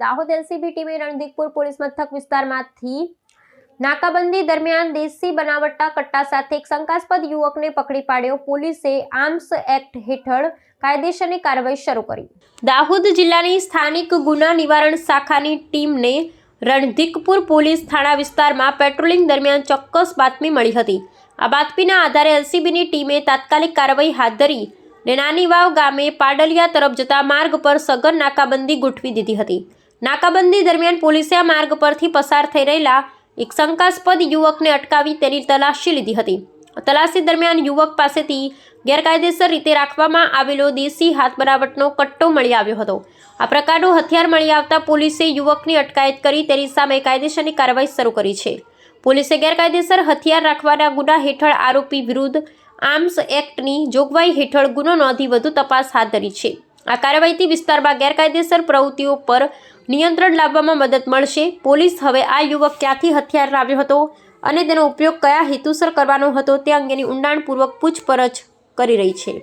Dahod LCB ટીમે Randhikpur police મથક વિસ્તારમાંથી નાકાબંધી દરમિયાન દેશી બનાવટના કટ્ટા સાથે એક શંકાસ્પદ યુવકને પકડી પાડ્યો। પોલીસે આર્મ્સ એક્ટ હેઠળ કાયદેસરની કાર્યવાહી શરૂ કરી। દાહોદ જિલ્લાની સ્થાનિક ગુના નિવારણ શાખાની ટીમને રણધીકપુર પોલીસ થાણા વિસ્તારમાં પેટ્રોલિંગ દરમિયાન ચોક્કસ બાતમી મળી હતી। આ બાતમીના આધારે એલસીબીની ટીમે તાત્કાલિક કાર્યવાહી હાથ ધરી નાની વાવ ગામે પાડલિયા તરફ જતા માર્ગ પર સઘન નાકાબંધી ગોઠવી દીધી હતી। નાકાબંધી દરમિયાન પોલીસે આ માર્ગ પરથી પસાર થઈ રહેલા એક શંકાસ્પદ યુવકને અટકાવી તેની તલાશી લીધી હતી। તલાશી દરમિયાન યુવક પાસેથી ગેરકાયદેસર રીતે રાખવામાં આવેલો દેશી હાથ બનાવટનો કટ્ટો મળી આવ્યો હતો। આ પ્રકારનું હથિયાર મળી આવતા પોલીસે યુવકની અટકાયત કરી તેની સામે કાયદેસરની કાર્યવાહી શરૂ કરી છે। પોલીસે ગેરકાયદેસર હથિયાર રાખવાના ગુના હેઠળ આરોપી વિરુદ્ધ આર્મ્સ એક્ટની જોગવાઈ હેઠળ ગુનો નોંધી વધુ તપાસ હાથ ધરી છે। આ કાર્યવાહીથી વિસ્તારમાં ગેરકાયદેસર પ્રવૃત્તિઓ પર નિયંત્રણ લાવવામાં મદદ મળશે। પોલીસ હવે આ યુવક ક્યાંથી હથિયાર લાવ્યો હતો અને તેનો ઉપયોગ કયા હેતુસર કરવાનો હતો તે અંગેની ઊંડાણપૂર્વક પૂછપરછ કરી રહી છે।